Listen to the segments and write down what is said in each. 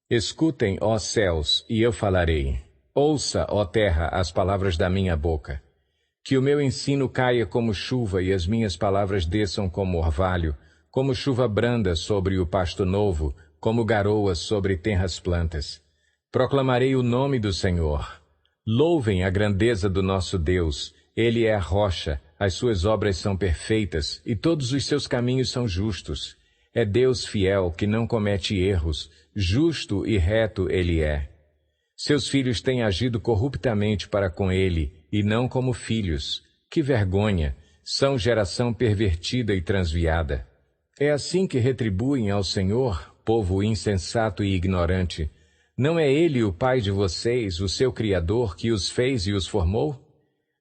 Escutem, ó céus, e eu falarei. Ouça, ó terra, as palavras da minha boca. Que o meu ensino caia como chuva e as minhas palavras desçam como orvalho, como chuva branda sobre o pasto novo, como garoas sobre tenras plantas. Proclamarei o nome do Senhor. Louvem a grandeza do nosso Deus. Ele é a rocha, as suas obras são perfeitas e todos os seus caminhos são justos. É Deus fiel que não comete erros, justo e reto ele é. Seus filhos têm agido corruptamente para com ele, e não como filhos. Que vergonha! São geração pervertida e transviada. É assim que retribuem ao Senhor, povo insensato e ignorante. Não é ele o Pai de vocês, o seu Criador, que os fez e os formou?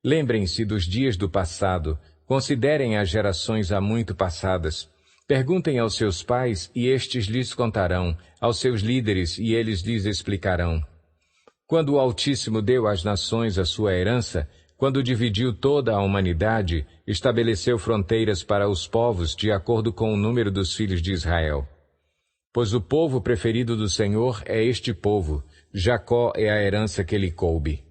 Lembrem-se dos dias do passado, considerem as gerações há muito passadas. Perguntem aos seus pais, e estes lhes contarão, aos seus líderes, e eles lhes explicarão. Quando o Altíssimo deu às nações a sua herança, quando dividiu toda a humanidade, estabeleceu fronteiras para os povos de acordo com o número dos filhos de Israel. Pois o povo preferido do Senhor é este povo, Jacó é a herança que lhe coube.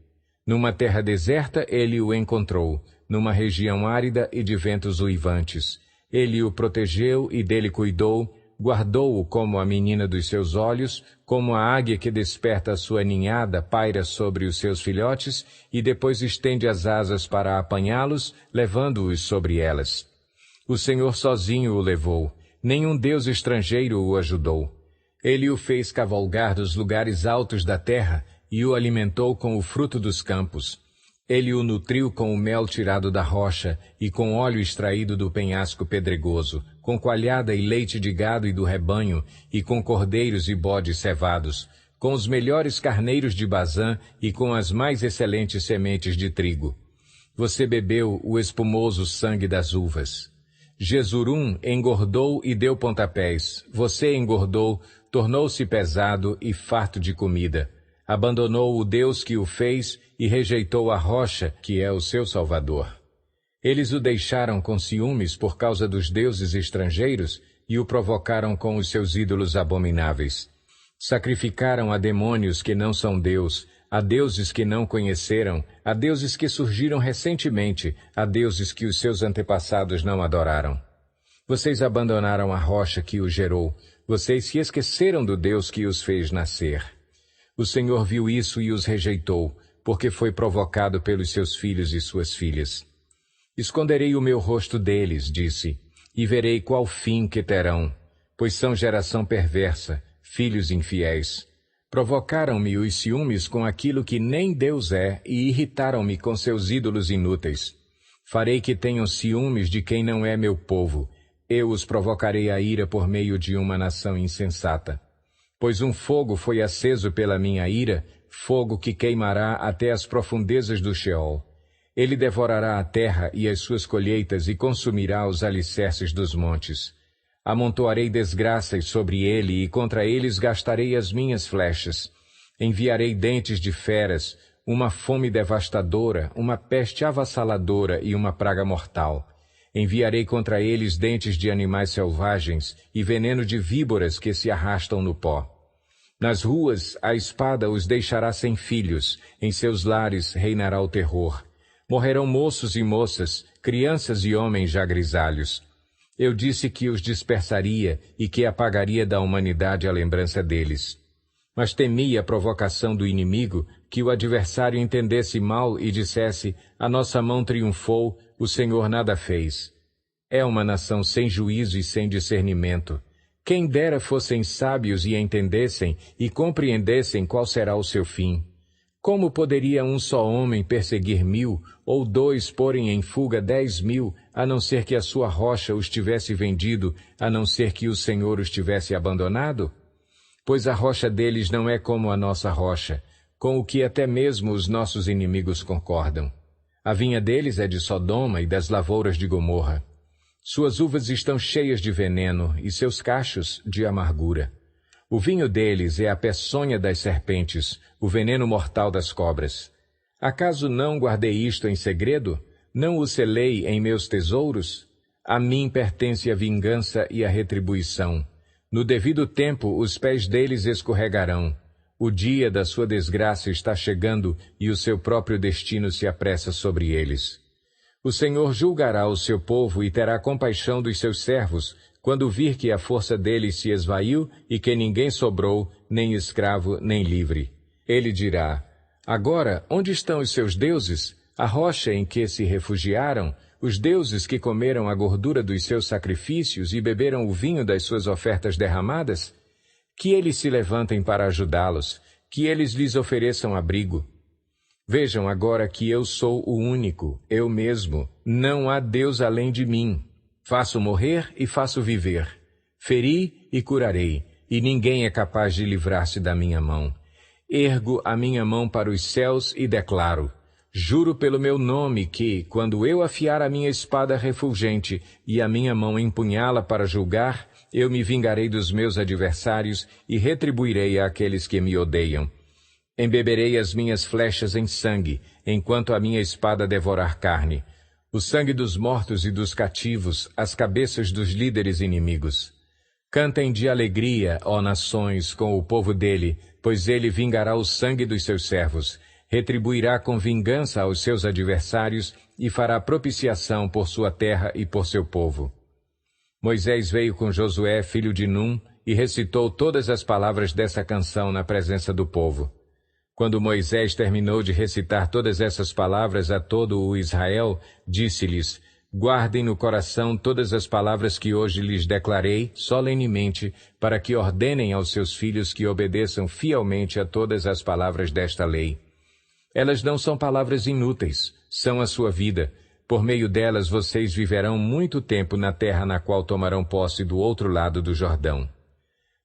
Numa terra deserta ele o encontrou, numa região árida e de ventos uivantes. Ele o protegeu e dele cuidou, guardou-o como a menina dos seus olhos, como a águia que desperta a sua ninhada paira sobre os seus filhotes e depois estende as asas para apanhá-los, levando-os sobre elas. O Senhor sozinho o levou, nenhum deus estrangeiro o ajudou. Ele o fez cavalgar dos lugares altos da terra e o alimentou com o fruto dos campos. Ele o nutriu com o mel tirado da rocha e com óleo extraído do penhasco pedregoso, com coalhada e leite de gado e do rebanho, e com cordeiros e bodes cevados, com os melhores carneiros de Bazã e com as mais excelentes sementes de trigo. Você bebeu o espumoso sangue das uvas. Jesurum engordou e deu pontapés. Você engordou, tornou-se pesado e farto de comida. Abandonou o Deus que o fez e rejeitou a rocha, que é o seu Salvador. Eles o deixaram com ciúmes por causa dos deuses estrangeiros e o provocaram com os seus ídolos abomináveis. Sacrificaram a demônios que não são Deus, a deuses que não conheceram, a deuses que surgiram recentemente, a deuses que os seus antepassados não adoraram. Vocês abandonaram a rocha que os gerou, vocês se esqueceram do Deus que os fez nascer. O Senhor viu isso e os rejeitou, porque foi provocado pelos seus filhos e suas filhas. Esconderei o meu rosto deles, disse, e verei qual fim que terão, pois são geração perversa, filhos infiéis. Provocaram-me os ciúmes com aquilo que nem Deus é e irritaram-me com seus ídolos inúteis. Farei que tenham ciúmes de quem não é meu povo. Eu os provocarei a ira por meio de uma nação insensata. Pois um fogo foi aceso pela minha ira, fogo que queimará até as profundezas do Sheol. Ele devorará a terra e as suas colheitas e consumirá os alicerces dos montes. Amontoarei desgraças sobre ele e contra eles gastarei as minhas flechas. Enviarei dentes de feras, uma fome devastadora, uma peste avassaladora e uma praga mortal. Enviarei contra eles dentes de animais selvagens e veneno de víboras que se arrastam no pó. Nas ruas, a espada os deixará sem filhos, em seus lares reinará o terror. Morrerão moços e moças, crianças e homens já grisalhos. Eu disse que os dispersaria e que apagaria da humanidade a lembrança deles. Mas temi a provocação do inimigo, que o adversário entendesse mal e dissesse, a nossa mão triunfou, o Senhor nada fez. É uma nação sem juízo e sem discernimento. Quem dera fossem sábios e entendessem e compreendessem qual será o seu fim. Como poderia um só homem perseguir 1000, ou 2 porem em fuga 10.000, a não ser que a sua rocha os tivesse vendido, a não ser que o Senhor os tivesse abandonado? Pois a rocha deles não é como a nossa rocha, com o que até mesmo os nossos inimigos concordam. A vinha deles é de Sodoma e das lavouras de Gomorra. Suas uvas estão cheias de veneno e seus cachos de amargura. O vinho deles é a peçonha das serpentes, o veneno mortal das cobras. Acaso não guardei isto em segredo? Não o selei em meus tesouros? A mim pertence a vingança e a retribuição. No devido tempo os pés deles escorregarão. O dia da sua desgraça está chegando e o seu próprio destino se apressa sobre eles. O Senhor julgará o seu povo e terá compaixão dos seus servos, quando vir que a força deles se esvaiu e que ninguém sobrou, nem escravo, nem livre. Ele dirá: agora, onde estão os seus deuses, a rocha em que se refugiaram, os deuses que comeram a gordura dos seus sacrifícios e beberam o vinho das suas ofertas derramadas? Que eles se levantem para ajudá-los, que eles lhes ofereçam abrigo. Vejam agora que eu sou o único, eu mesmo, não há Deus além de mim. Faço morrer e faço viver. Feri e curarei, e ninguém é capaz de livrar-se da minha mão. Ergo a minha mão para os céus e declaro: juro pelo meu nome que, quando eu afiar a minha espada refulgente e a minha mão empunhá-la para julgar, eu me vingarei dos meus adversários e retribuirei àqueles que me odeiam. Embeberei as minhas flechas em sangue, enquanto a minha espada devorar carne. O sangue dos mortos e dos cativos, as cabeças dos líderes inimigos. Cantem de alegria, ó nações, com o povo dele, pois ele vingará o sangue dos seus servos, retribuirá com vingança aos seus adversários e fará propiciação por sua terra e por seu povo. Moisés veio com Josué, filho de Num, e recitou todas as palavras dessa canção na presença do povo. Quando Moisés terminou de recitar todas essas palavras a todo o Israel, disse-lhes: guardem no coração todas as palavras que hoje lhes declarei solenemente, para que ordenem aos seus filhos que obedeçam fielmente a todas as palavras desta lei. Elas não são palavras inúteis, são a sua vida. Por meio delas vocês viverão muito tempo na terra na qual tomarão posse do outro lado do Jordão.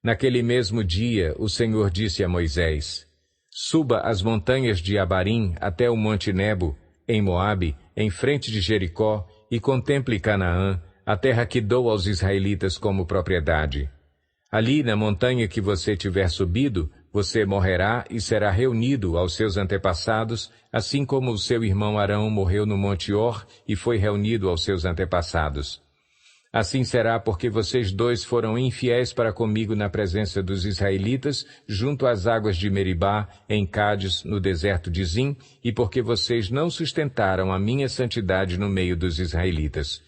Naquele mesmo dia, o Senhor disse a Moisés: suba as montanhas de Abarim até o monte Nebo, em Moabe, em frente de Jericó, e contemple Canaã, a terra que dou aos israelitas como propriedade. Ali, na montanha que você tiver subido, você morrerá e será reunido aos seus antepassados, assim como o seu irmão Arão morreu no monte Hor e foi reunido aos seus antepassados. Assim será porque vocês dois foram infiéis para comigo na presença dos israelitas, junto às águas de Meribá, em Cádiz, no deserto de Zim, e porque vocês não sustentaram a minha santidade no meio dos israelitas.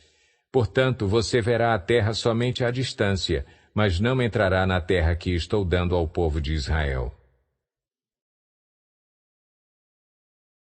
Portanto, você verá a terra somente à distância, mas não entrará na terra que estou dando ao povo de Israel.